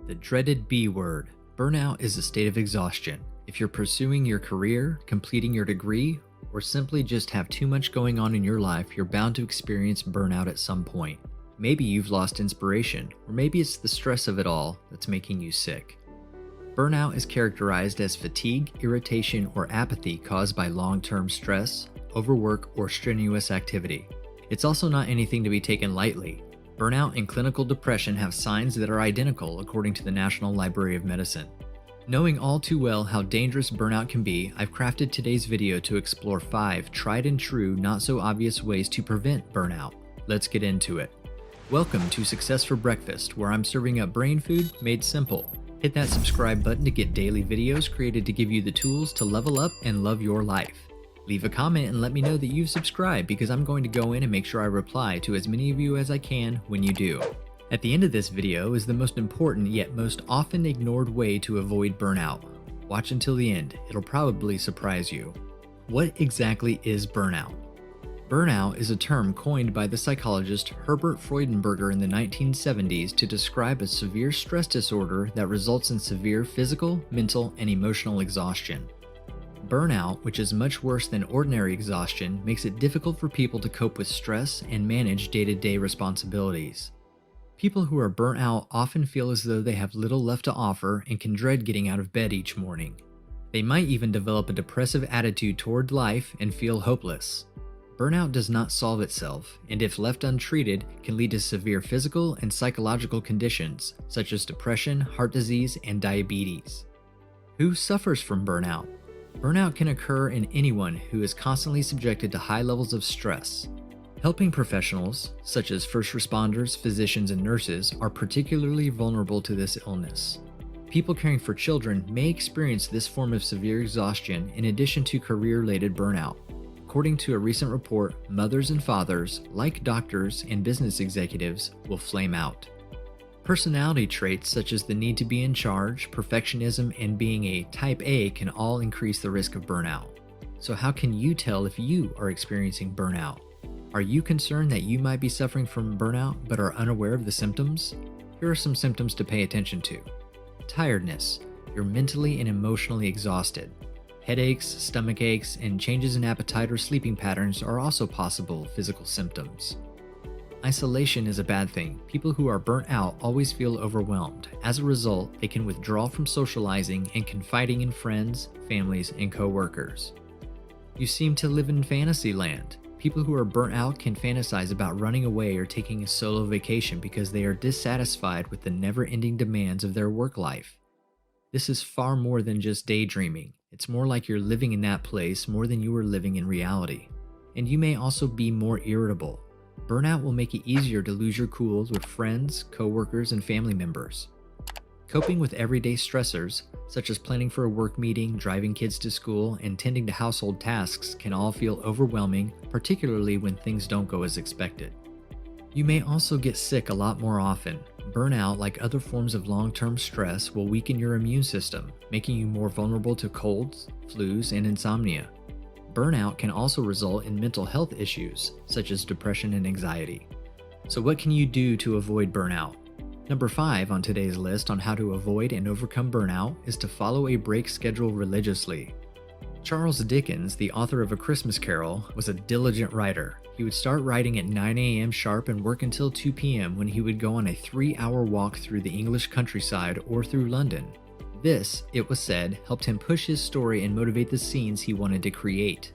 The dreaded B word. Burnout is a state of exhaustion. If you're pursuing your career, completing your degree, or simply just have too much going on in your life, you're bound to experience burnout at some point. Maybe you've lost inspiration, or maybe it's the stress of it all that's making you sick. Burnout is characterized as fatigue, irritation, or apathy caused by long-term stress, overwork, or strenuous activity. It's also not anything to be taken lightly. Burnout and clinical depression have signs that are identical according to the National Library of Medicine. Knowing all too well how dangerous burnout can be, I've crafted today's video to explore 5 tried and true, not so obvious ways to prevent burnout. Let's get into it. Welcome to Success for Breakfast, where I'm serving up brain food made simple. Hit that subscribe button to get daily videos created to give you the tools to level up and love your life. Leave a comment and let me know that you've subscribed, because I'm going to go in and make sure I reply to as many of you as I can when you do. At the end of this video is the most important yet most often ignored way to avoid burnout. Watch until the end, it'll probably surprise you. What exactly is burnout? Burnout is a term coined by the psychologist Herbert Freudenberger in the 1970s to describe a severe stress disorder that results in severe physical, mental, and emotional exhaustion. Burnout, which is much worse than ordinary exhaustion, makes it difficult for people to cope with stress and manage day-to-day responsibilities. People who are burnt out often feel as though they have little left to offer and can dread getting out of bed each morning. They might even develop a depressive attitude toward life and feel hopeless. Burnout does not solve itself, and if left untreated, can lead to severe physical and psychological conditions such as depression, heart disease, and diabetes. Who suffers from burnout? Burnout can occur in anyone who is constantly subjected to high levels of stress. Helping professionals, such as first responders, physicians, and nurses, are particularly vulnerable to this illness. People caring for children may experience this form of severe exhaustion in addition to career-related burnout. According to a recent report, mothers and fathers, like doctors and business executives, will flame out. Personality traits such as the need to be in charge, perfectionism, and being a type A can all increase the risk of burnout. So how can you tell if you are experiencing burnout? Are you concerned that you might be suffering from burnout but are unaware of the symptoms? Here are some symptoms to pay attention to. Tiredness. You're mentally and emotionally exhausted. Headaches, stomach aches, and changes in appetite or sleeping patterns are also possible physical symptoms. Isolation is a bad thing. People who are burnt out always feel overwhelmed. As a result, they can withdraw from socializing and confiding in friends, families, and co-workers. You seem to live in fantasy land. People who are burnt out can fantasize about running away or taking a solo vacation because they are dissatisfied with the never-ending demands of their work life. This is far more than just daydreaming. It's more like you're living in that place more than you are living in reality. And you may also be more irritable. Burnout will make it easier to lose your cool with friends, co-workers, and family members. Coping with everyday stressors, such as planning for a work meeting, driving kids to school, and tending to household tasks, can all feel overwhelming, particularly when things don't go as expected. You may also get sick a lot more often. Burnout, like other forms of long-term stress, will weaken your immune system, making you more vulnerable to colds, flus, and insomnia. Burnout can also result in mental health issues, such as depression and anxiety. So what can you do to avoid burnout? Number 5 on today's list on how to avoid and overcome burnout is to follow a break schedule religiously. Charles Dickens, the author of A Christmas Carol, was a diligent writer. He would start writing at 9 a.m. sharp and work until 2 p.m. when he would go on a 3-hour walk through the English countryside or through London. This, it was said, helped him push his story and motivate the scenes he wanted to create.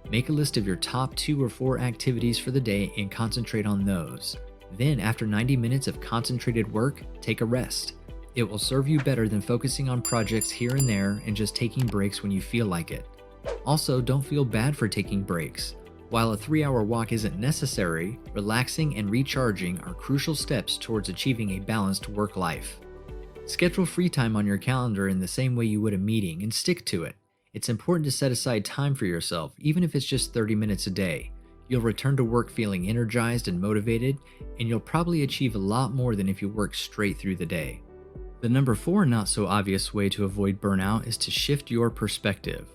Make a list of your top 2 or 4 activities for the day and concentrate on those. Then, after 90 minutes of concentrated work, take a rest. It will serve you better than focusing on projects here and there and just taking breaks when you feel like it. Also, don't feel bad for taking breaks. While a 3-hour walk isn't necessary, relaxing and recharging are crucial steps towards achieving a balanced work life. Schedule free time on your calendar in the same way you would a meeting and stick to it. It's important to set aside time for yourself, even if it's just 30 minutes a day. You'll return to work feeling energized and motivated, and you'll probably achieve a lot more than if you work straight through the day. The number 4 not so obvious way to avoid burnout is to shift your perspective.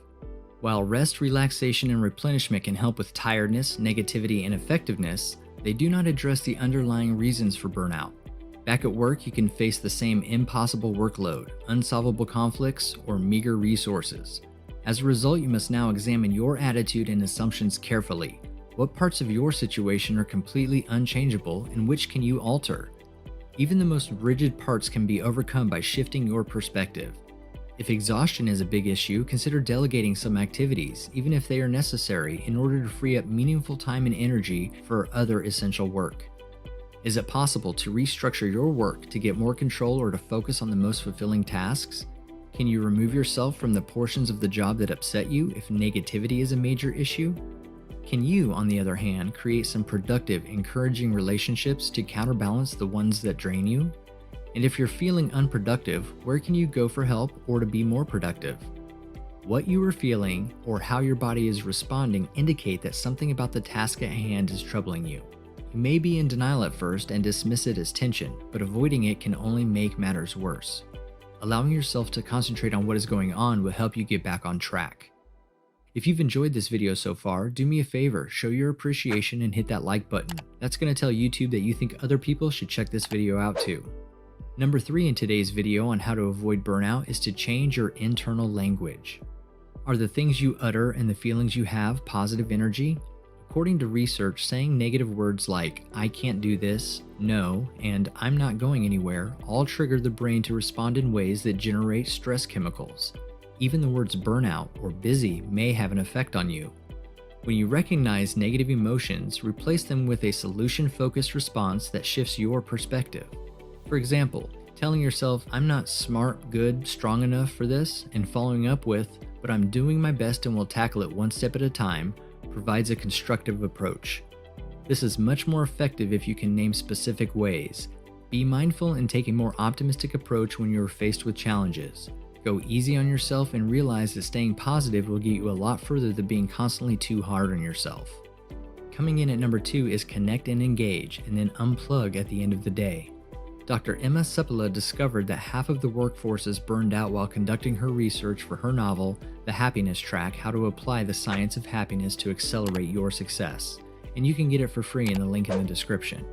While rest, relaxation, and replenishment can help with tiredness, negativity, and effectiveness, they do not address the underlying reasons for burnout. Back at work, you can face the same impossible workload, unsolvable conflicts, or meager resources. As a result, you must now examine your attitude and assumptions carefully. What parts of your situation are completely unchangeable and which can you alter? Even the most rigid parts can be overcome by shifting your perspective. If exhaustion is a big issue, consider delegating some activities, even if they are necessary, in order to free up meaningful time and energy for other essential work. Is it possible to restructure your work to get more control or to focus on the most fulfilling tasks? Can you remove yourself from the portions of the job that upset you if negativity is a major issue? Can you, on the other hand, create some productive, encouraging relationships to counterbalance the ones that drain you? And if you're feeling unproductive, where can you go for help or to be more productive? What you are feeling or how your body is responding indicate that something about the task at hand is troubling you. You may be in denial at first and dismiss it as tension, but avoiding it can only make matters worse. Allowing yourself to concentrate on what is going on will help you get back on track. If you've enjoyed this video so far, do me a favor, show your appreciation and hit that like button. That's going to tell YouTube that you think other people should check this video out too. Number 3 in today's video on how to avoid burnout is to change your internal language. Are the things you utter and the feelings you have positive energy? According to research, saying negative words like, "I can't do this," "no," and "I'm not going anywhere" all trigger the brain to respond in ways that generate stress chemicals. Even the words burnout or busy may have an effect on you. When you recognize negative emotions, replace them with a solution-focused response that shifts your perspective. For example, telling yourself, "I'm not smart, good, strong enough for this," and following up with, "but I'm doing my best and will tackle it one step at a time," provides a constructive approach. This is much more effective if you can name specific ways. Be mindful and take a more optimistic approach when you are faced with challenges. Go easy on yourself and realize that staying positive will get you a lot further than being constantly too hard on yourself. Coming in at number 2 is connect and engage, and then unplug at the end of the day. Dr. Emma Seppala discovered that half of the workforce is burned out while conducting her research for her novel, The Happiness Track: How to Apply the Science of Happiness to Accelerate Your Success, and you can get it for free in the link in the description.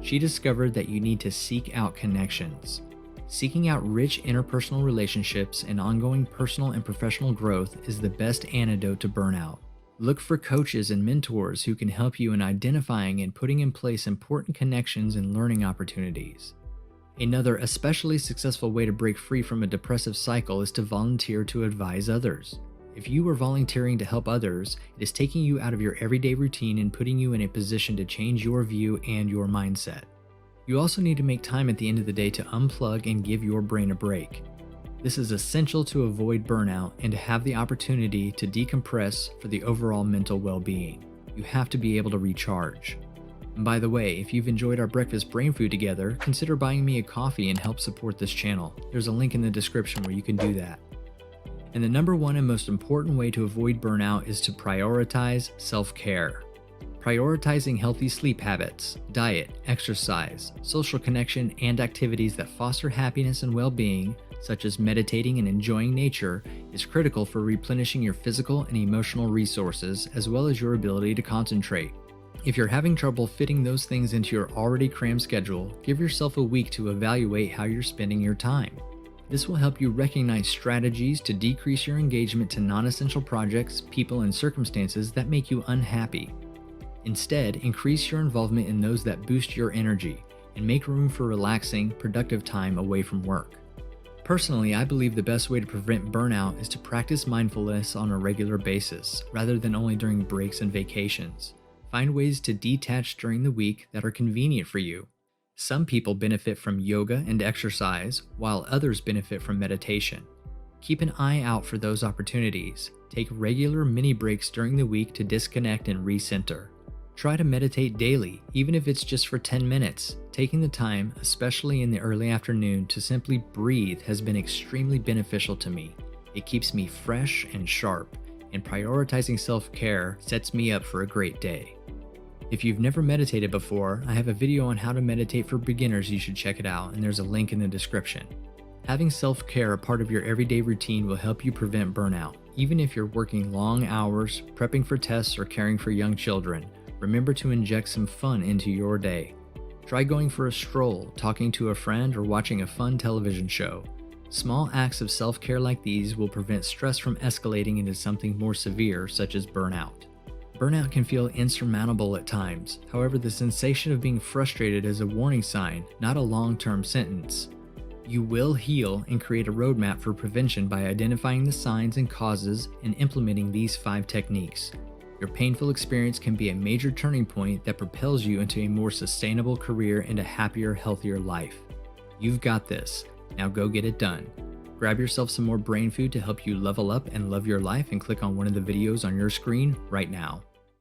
She discovered that you need to seek out connections. Seeking out rich interpersonal relationships and ongoing personal and professional growth is the best antidote to burnout. Look for coaches and mentors who can help you in identifying and putting in place important connections and learning opportunities. Another especially successful way to break free from a depressive cycle is to volunteer to advise others. If you are volunteering to help others, it is taking you out of your everyday routine and putting you in a position to change your view and your mindset. You also need to make time at the end of the day to unplug and give your brain a break. This is essential to avoid burnout and to have the opportunity to decompress for the overall mental well-being. You have to be able to recharge. And by the way, if you've enjoyed our breakfast brain food together, consider buying me a coffee and help support this channel. There's a link in the description where you can do that. And the number 1 and most important way to avoid burnout is to prioritize self-care. Prioritizing healthy sleep habits, diet, exercise, social connection, and activities that foster happiness and well-being, such as meditating and enjoying nature, is critical for replenishing your physical and emotional resources, as well as your ability to concentrate. If you're having trouble fitting those things into your already crammed schedule, give yourself a week to evaluate how you're spending your time. This will help you recognize strategies to decrease your engagement to non-essential projects, people, and circumstances that make you unhappy. Instead, increase your involvement in those that boost your energy and make room for relaxing, productive time away from work. Personally, I believe the best way to prevent burnout is to practice mindfulness on a regular basis, rather than only during breaks and vacations. Find ways to detach during the week that are convenient for you. Some people benefit from yoga and exercise, while others benefit from meditation. Keep an eye out for those opportunities. Take regular mini breaks during the week to disconnect and recenter. Try to meditate daily, even if it's just for 10 minutes. Taking the time, especially in the early afternoon, to simply breathe has been extremely beneficial to me. It keeps me fresh and sharp, and prioritizing self-care sets me up for a great day. If you've never meditated before, I have a video on how to meditate for beginners. You should check it out, and there's a link in the description. Having self-care a part of your everyday routine will help you prevent burnout. Even if you're working long hours, prepping for tests, or caring for young children, remember to inject some fun into your day. Try going for a stroll, talking to a friend, or watching a fun television show. Small acts of self-care like these will prevent stress from escalating into something more severe, such as burnout. Burnout can feel insurmountable at times. However, the sensation of being frustrated is a warning sign, not a long-term sentence. You will heal and create a roadmap for prevention by identifying the signs and causes and implementing these 5 techniques. Your painful experience can be a major turning point that propels you into a more sustainable career and a happier, healthier life. You've got this. Now go get it done. Grab yourself some more brain food to help you level up and love your life and click on one of the videos on your screen right now.